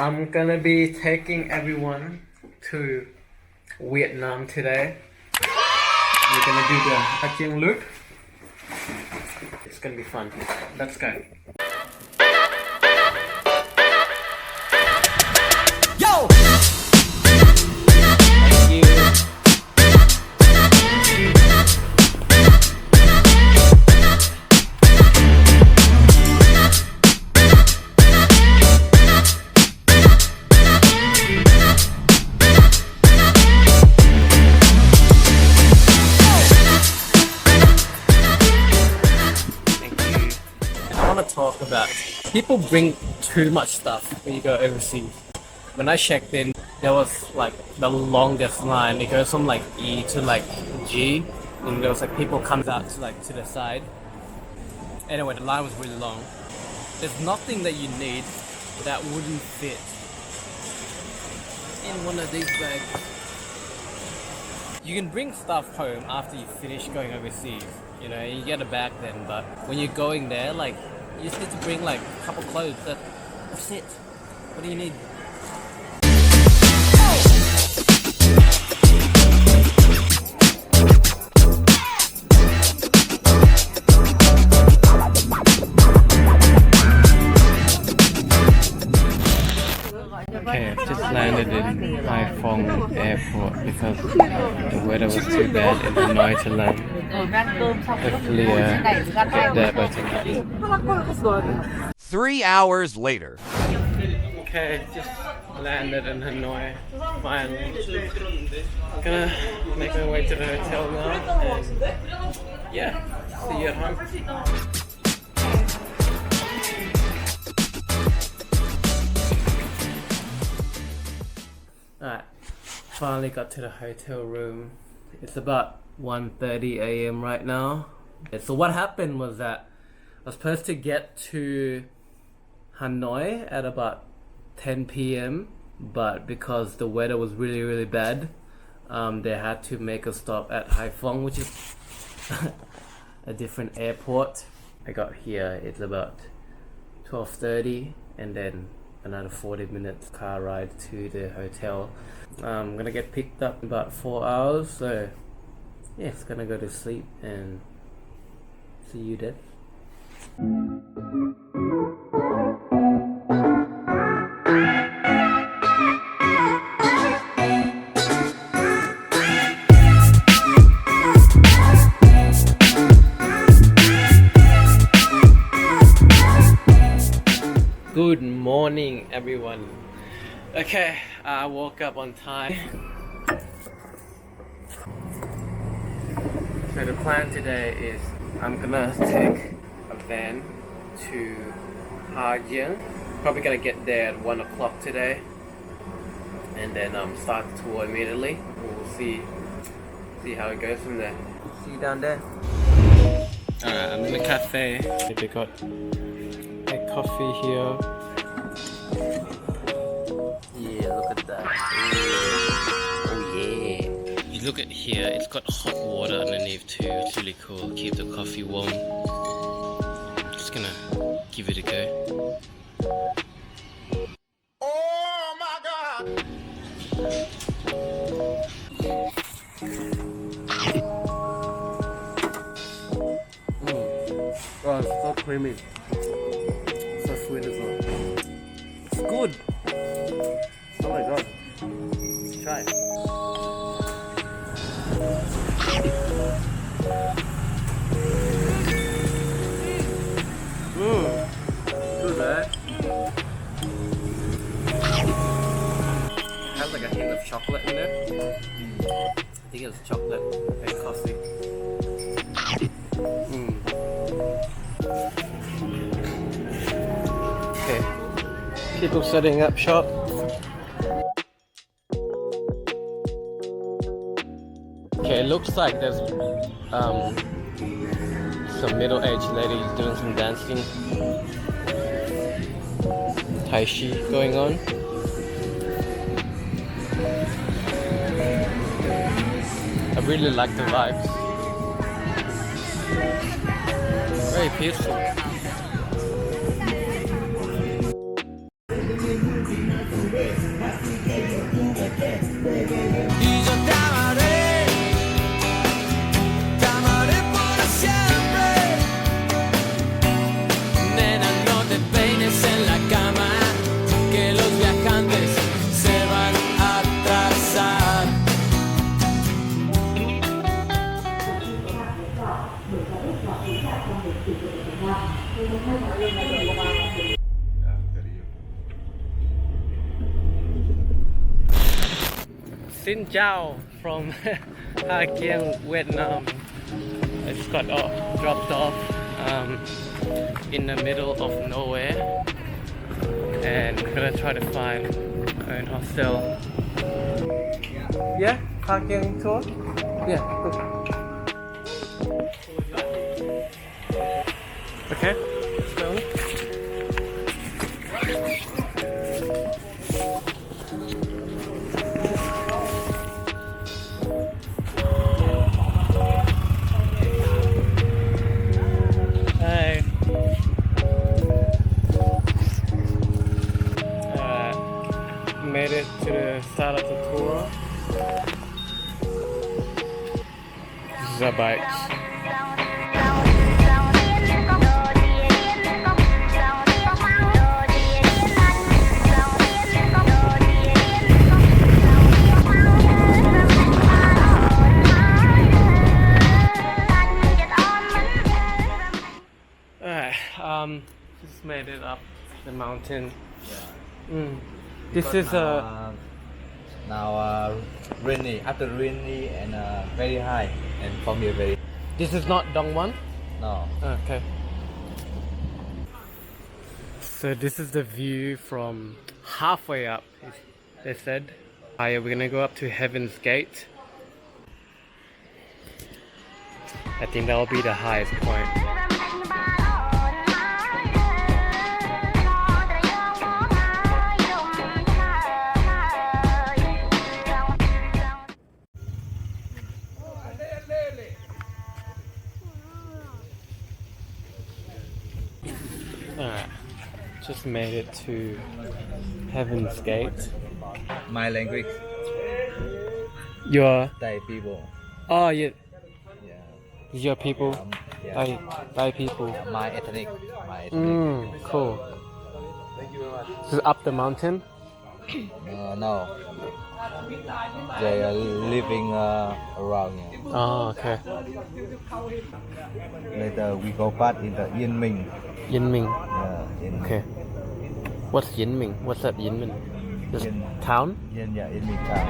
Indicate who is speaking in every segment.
Speaker 1: I'm gonna be taking everyone to Vietnam today. We're gonna do the Ha Chieng loop. It's gonna be fun. Let's go.
Speaker 2: Yo!
Speaker 1: Thank you.
Speaker 2: I want to talk about people bring too much stuff when you go overseas. When I checked in, there was like the longest line. It goes from like E to like G, and there was like people comes out to like to the side. Anyway, the line was really long. There's nothing that you need that wouldn't fit in one of these bags. You can bring stuff home after you finish going overseas. You know, you get a bag then, but when you're going there, like, you just need to bring like a couple clothes. That's it. What do you need?
Speaker 1: Okay, I've just landed in Hai Phong airport because the weather was too bad in Hanoi to land. Hopefully get there by tonight.
Speaker 3: 3 hours later.
Speaker 1: Okay, just landed in Hanoi finally. Gonna make my way to the hotel now and yeah, see you at home. Alright, finally got to the hotel room. It's about 1:30 a.m. right now. So what happened was that I was supposed to get to Hanoi at about 10 p.m. but because the weather was really bad, they had to make a stop at Hai Phong, which is a different airport. I got here, it's about 12:30 and then another 40 minutes car ride to the hotel. I'm gonna get picked up in about 4 hours, so yeah, it's gonna go to sleep and see you then. Good morning, everyone. Okay, I woke up on time. So the plan today is I'm gonna take a van to Ha Giang. Probably gonna get there at 1 o'clock today, and then start the tour immediately. We'll see how it goes from there. See you down there. Alright, I'm in the cafe. They got a coffee here. Yeah, look at that. Oh yeah. You look at here, it's got hot water underneath too. It's really cool. Keep the coffee warm. Just gonna give it a go.
Speaker 3: Oh my god!
Speaker 1: Oh, it's so creamy. So sweet as well. It's good. Oh my god. Try it. Good, right? Has like a hint of chocolate in there. I think it's chocolate and coffee. Okay, people setting up shop. Okay, it looks like there's some middle-aged ladies doing some dancing. Tai Chi going on. I really like the vibes. Very peaceful.
Speaker 2: Xin Chao from Ha Kieng, Vietnam. I just got dropped off in the middle of nowhere, and I'm gonna try to find an hostel. Yeah, Ha Kieng tour. Yeah. Cool. Okay. Let's go. Hey. Made it to the start of the tour. This is our bikes. Just made it up the mountain. This is
Speaker 4: now rainy, after rainy and very high, and from here very
Speaker 2: This is not Dongwon?
Speaker 4: no.
Speaker 2: Okay. So this is the view from halfway up, they said. We're gonna go up to Heaven's Gate. I think that will be the highest point. Alright, just made it to Heaven's Gate.
Speaker 4: My language,
Speaker 2: Your
Speaker 4: Thai people.
Speaker 2: oh yeah,
Speaker 4: Yeah.
Speaker 2: your people,
Speaker 4: Yeah.
Speaker 2: Thai people.
Speaker 4: My ethnic. My ethnic.
Speaker 2: Cool. This is up the mountain.
Speaker 4: No. They are living around here.
Speaker 2: Oh, okay.
Speaker 4: Later we go back in the Yên
Speaker 2: Yinming.
Speaker 4: Yeah, in
Speaker 2: Okay. What's Yinming? What's that Yinming? This
Speaker 4: Yin.
Speaker 2: town?
Speaker 4: Yeah, in town.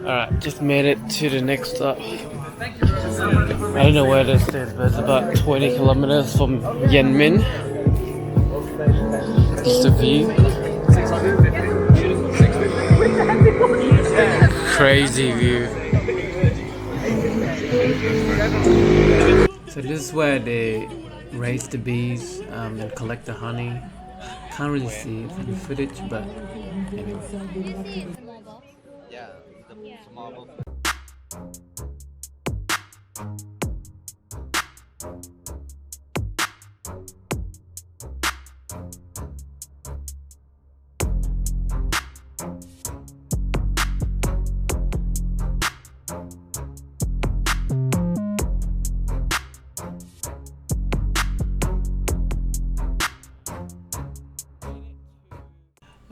Speaker 2: Alright, just made it to the next stop. I don't know where this is, but it's about 20 kilometers from Yanmin. Just a view. Crazy view. So this is where they raise the bees and collect the honey. Can't really see it from the footage, but anyway.
Speaker 4: Yeah, the small book.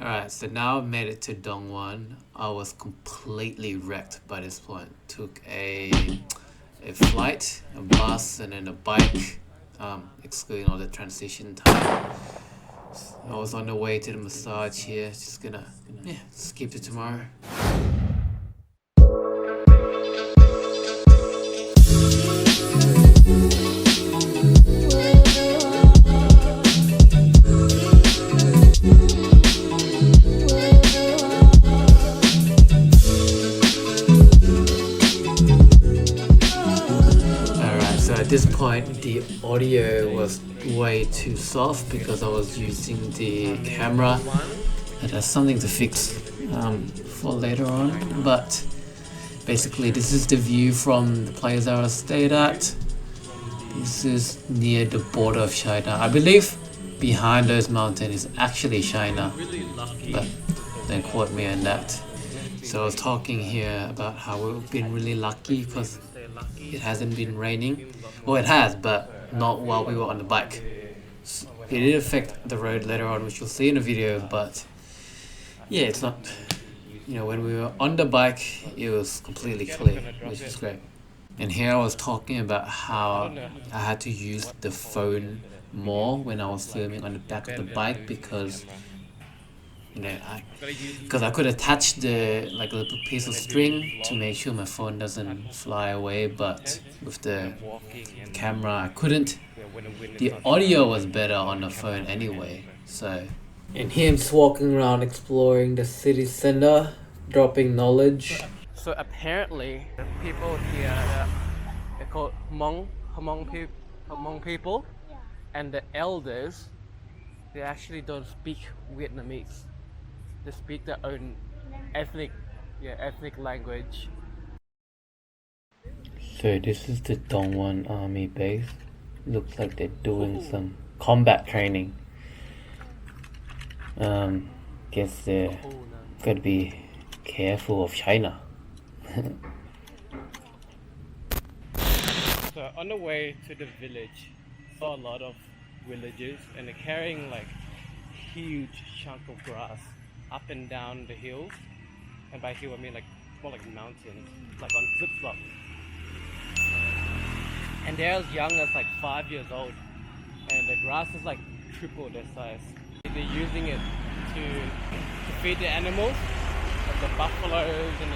Speaker 2: Alright, so now I've made it to Dongwon. I was completely wrecked by this point. Took a flight, a bus, and then a bike, excluding all the transition time. So I was on the way to the massage here. Just gonna skip to tomorrow. At this point, the audio was way too soft because I was using the camera, and that's something to fix for later on. But basically, this is the view from the place I stayed at. This is near the border of China. I believe behind those mountains is actually China, but don't quote me on that. So I was talking here about how we've been really lucky because it hasn't been raining. Well, it has, but not while we were on the bike. It did affect the road later on, which you'll see in the video, but yeah, it's not, you know, when we were on the bike, it was completely clear, which is great. And here I was talking about how I had to use the phone more when I was filming on the back of the bike because, you know, I could attach the like a little piece of string to make sure my phone doesn't fly away, but with the camera I couldn't. The audio was better on the phone anyway, so. And here I'm just walking around exploring the city center, dropping knowledge. So apparently, the people here, they're called Hmong people, and the elders, they actually don't speak Vietnamese. They speak their own ethnic language. So this is the Dongwon Army base. Looks like they're doing some combat training. Guess they're gotta be careful of China. So on the way to the village, saw a lot of villagers and they're carrying like huge chunk of grass up and down the hills. And by hill I mean like more like mountains, like on flip flops. And they're as young as like 5 years old, and the grass is like triple their size. They're using it to feed the animals, like the buffaloes and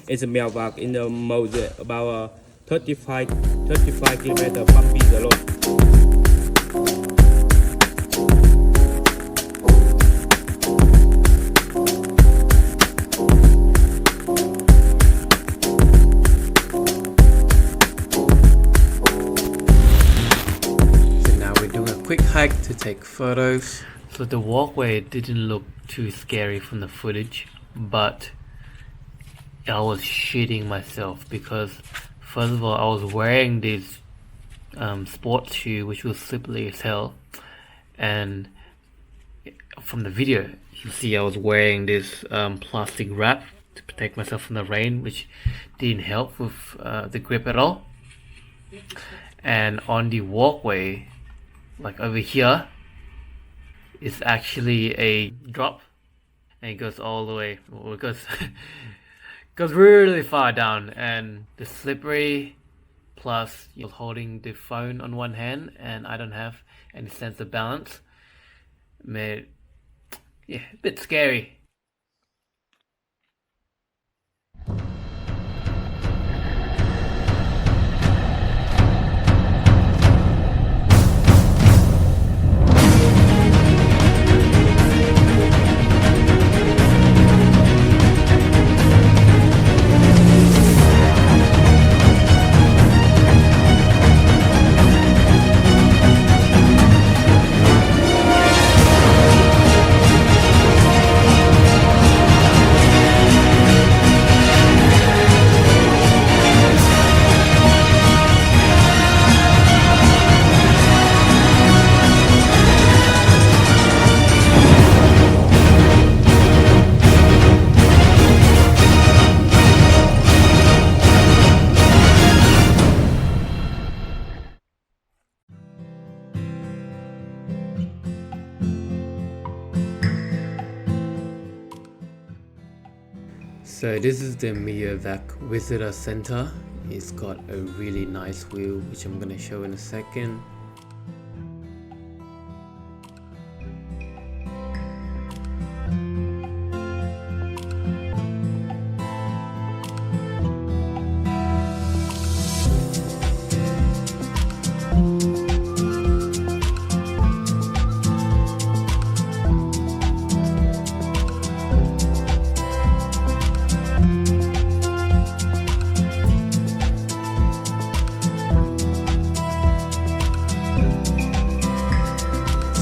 Speaker 5: It's a Mèo Vạc in the mountain, about 35 kilometers from the road.
Speaker 2: quick hike to take photos. So the walkway didn't look too scary from the footage, but I was shitting myself because first of all I was wearing this sports shoe which was slippery as hell, and from the video you see I was wearing this plastic wrap to protect myself from the rain, which didn't help with the grip at all. And on the walkway, like over here, it's actually a drop, and it goes all the way, well, it goes really far down, and the slippery, plus you're holding the phone on one hand and I don't have any sense of balance, made a bit scary. So this is the Mèo Vạc Visitor Center. It's got a really nice view, which I'm gonna show in a second.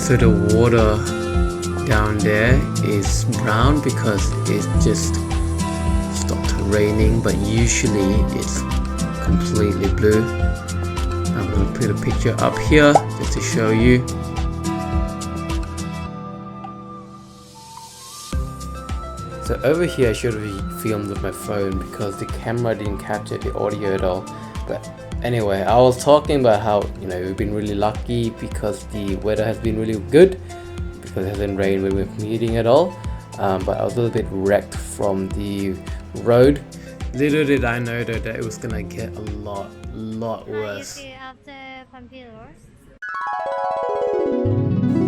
Speaker 2: So the water down there is brown because it just stopped raining, but usually it's completely blue. I'm going to put a picture up here just to show you.
Speaker 1: So over here I should have filmed with my phone because the camera didn't capture the audio at all. But anyway, I was talking about how, you know, we've been really lucky because the weather has been really good, because it hasn't rained when we were meeting at all. But I was a little bit wrecked from the road. Little did I know though that it was gonna get a lot worse.
Speaker 6: After Pampilor.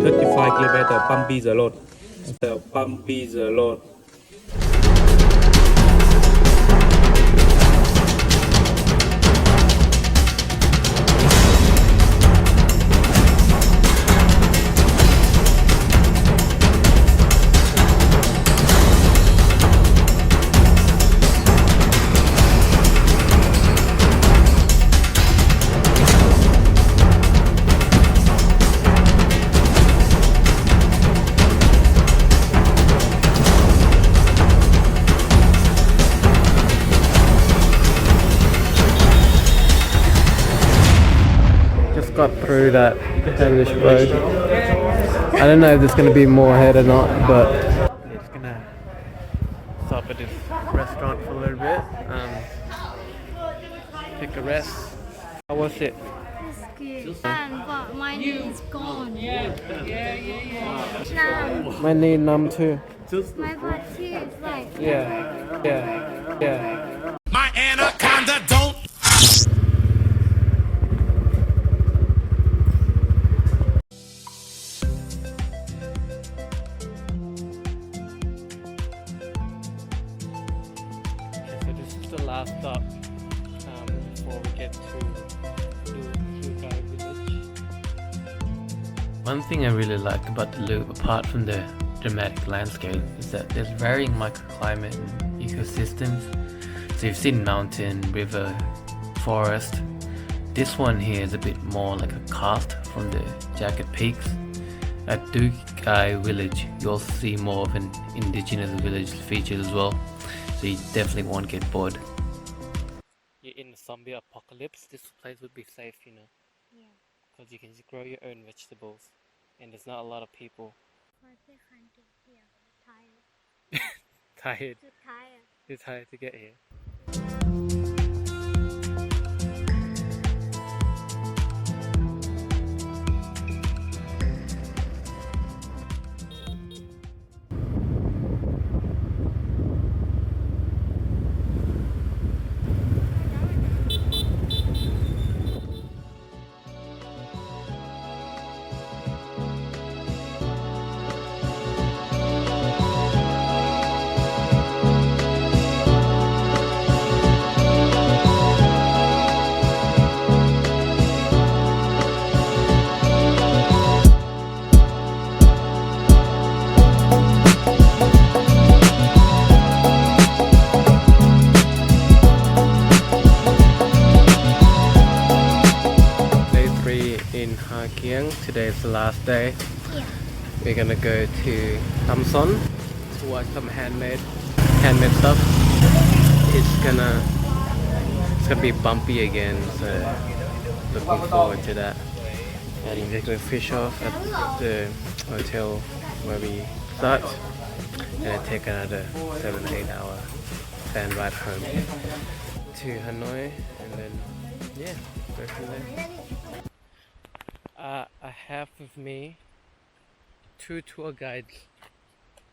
Speaker 5: 35 kilometer bumpy the road. The bumpy the road.
Speaker 1: Just got through that English road. I don't know if there's gonna be more ahead or not, but we're just gonna stop at this restaurant for a little bit. Take a rest. How was it?
Speaker 6: It's good. But my knee is gone. Now,
Speaker 1: My knee numb too.
Speaker 6: my butt too is like.
Speaker 1: Yeah.
Speaker 3: My anaconda don't.
Speaker 1: Okay, so this is the last stop before we get to Lugai village. One thing I really like about the loop, apart from the dramatic landscape, is that there's varying microclimate and ecosystems. So you've seen mountain, river, forest. This one here is a bit more like a cast from the Jacket Peaks. At Dugai village, you'll see more of an indigenous village feature as well. So you definitely won't get bored. You're in a zombie apocalypse, this place would be safe, you know.
Speaker 6: Yeah.
Speaker 1: Because you can just grow your own vegetables. And there's not a lot of people.
Speaker 6: But they can't get here. Tired.
Speaker 1: Tired.
Speaker 6: Too tired.
Speaker 1: Too tired to get here. Day 3 in Ha Kiang. Today is the last day.
Speaker 6: Yeah.
Speaker 1: We're gonna go to Samson to watch some handmade stuff. It's gonna be bumpy again, so looking forward to that. And we're going to fish off at the hotel where we start, and then take another 7-8 hour fan ride home to Hanoi, and then yeah, go from there. I have with me 2 tour guides.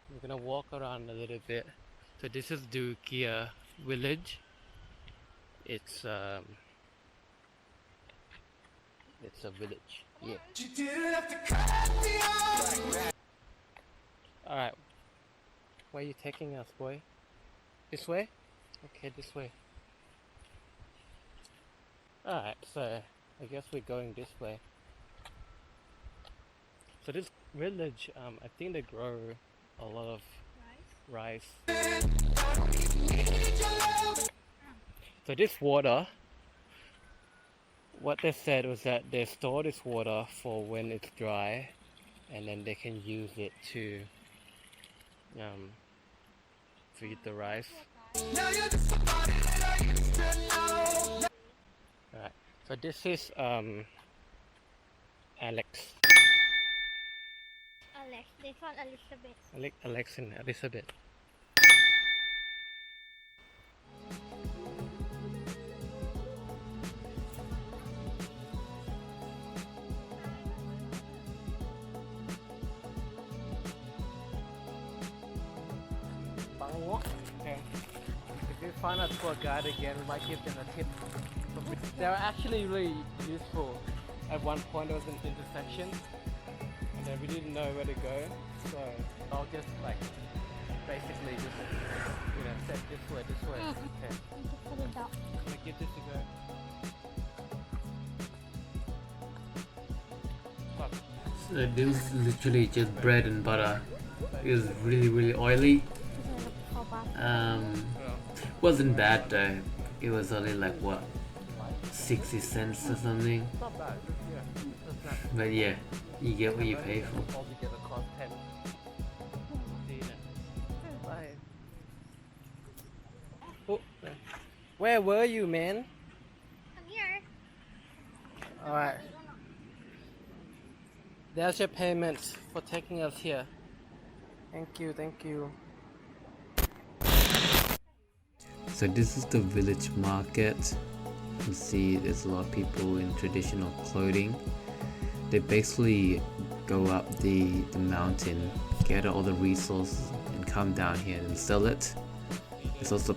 Speaker 1: We're gonna walk around a little bit. So this is Dukia village. It's a village. Yeah. Alright. Where are you taking us, boy? This way? Okay, this way. Alright, so I guess we're going this way. So this village, I think they grow a lot of rice. So this water, what they said was that they store this water for when it's dry, and then they can use it to feed the rice. Alright, so this is Alex.
Speaker 6: Alex. They call Elizabeth.
Speaker 1: Alex and Elizabeth. find a tour guide again, we might give them a tip. They're actually really useful. At one point there was an intersection and then we didn't know where to go, so I'll just like basically just set this way. Okay.
Speaker 6: Put it up.
Speaker 1: Can I give this a go? So this is literally just bread and butter. It was really oily. Wasn't bad though. It was only like what, 60 cents or something.
Speaker 2: Not bad. Yeah. That's not
Speaker 1: But yeah, you get what you pay for.
Speaker 2: altogether cost 10. See you then. Bye. Oh, where were you, man?
Speaker 6: I'm here.
Speaker 1: Alright. There's your payment for taking us here. Thank you. So this is the village market. You can see there's a lot of people in traditional clothing. They basically go up the mountain, get all the resources and come down here and sell it. There's also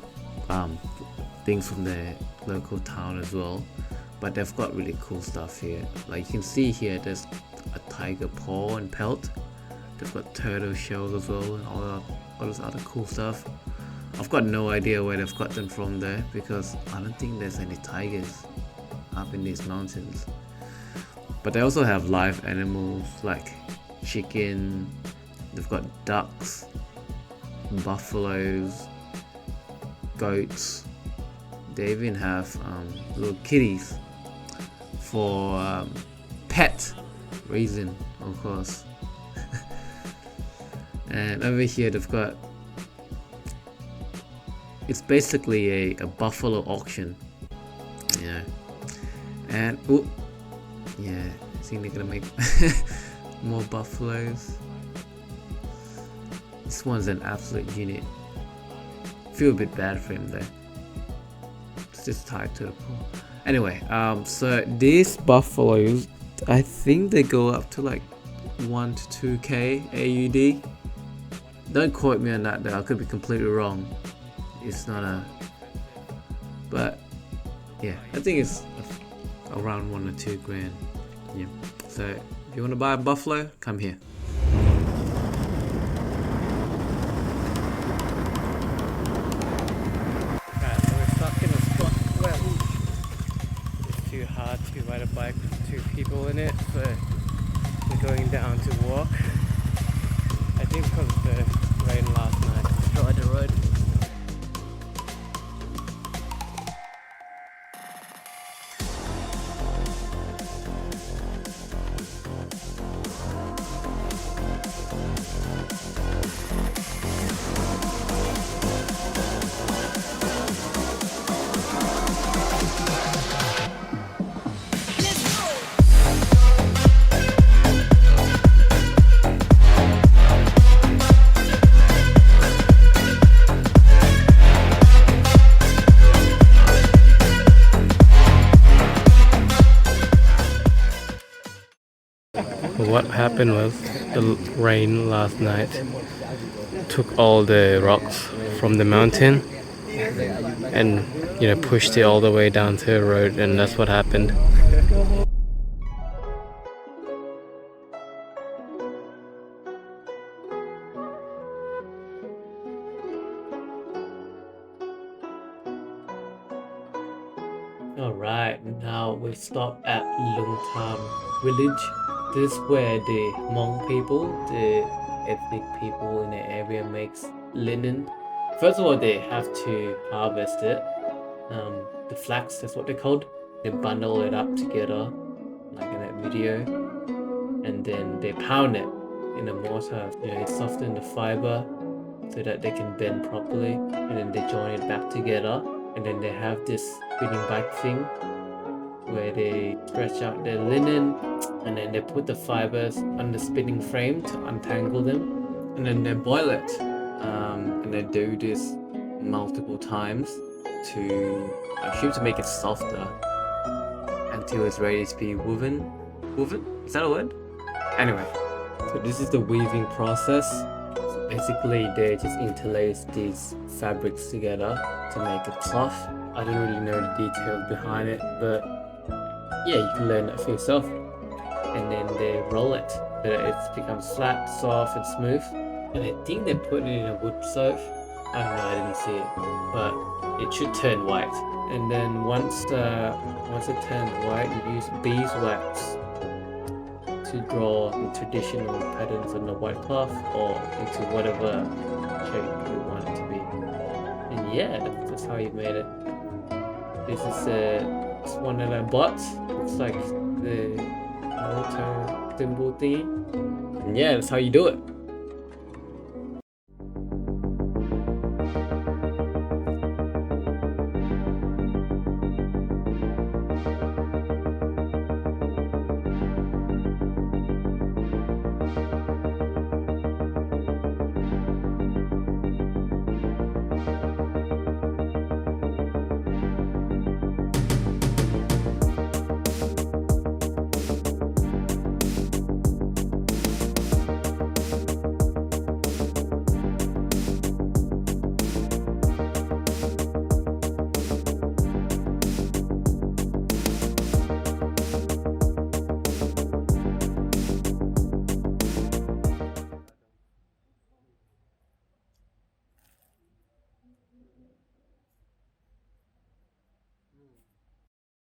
Speaker 1: things from the local town as well, but they've got really cool stuff here. Like you can see here, there's a tiger paw and pelt. They've got turtle shells as well and all this other cool stuff. I've got no idea where they've got them from there because I don't think there's any tigers up in these mountains. But they also have live animals like chicken, they've got ducks, buffaloes, goats. They even have little kitties for pet reason, of course. And over here they've got, it's basically a buffalo auction, and I think they're gonna make more buffaloes. This one's an absolute unit. Feel a bit bad for him though. It's just tied to the pole. Anyway, so these buffaloes, I think they go up to like 1 to 2k AUD. Don't quote me on that though, I could be completely wrong. It's not a, but yeah, I think it's around 1 or 2 grand. Yeah. So if you want to buy a buffalo, come here. Alright, so we're stuck in a spot where it's too hard to ride a bike with 2 people in it, so we're going down to walk. I think because of the rain last night destroyed the road. What happened was the rain last night took all the rocks from the mountain and pushed it all the way down to the road, and that's what happened. Alright, now we stop at Lung Tam village. This is where the Hmong people, the ethnic people in the area, makes linen. First of all, they have to harvest it. The flax, that's what they're called. They bundle it up together, like in that video, and then they pound it in a mortar. It softens the fiber so that they can bend properly, and then they join it back together. And then they have this spinning bike thing where they stretch out the linen, and then they put the fibers on the spinning frame to untangle them, and then they boil it, and they do this multiple times to make it softer until it's ready to be woven. Is that a word? Anyway, so this is the weaving process. So Basically, they just interlace these fabrics together to make a cloth. I don't really know the details behind it, but yeah, you can learn that for yourself. And then they roll it so that it becomes flat, soft, and smooth. And I think they put it in a wood stove. I don't know, I didn't see it, but it should turn white. And then once it turns white, you use beeswax to draw the traditional patterns on the white cloth or into whatever shape you want it to be. And yeah, that's how you made it. This is this one that I bought. It's like the Naruto symbol thingy. And yeah, that's how you do it.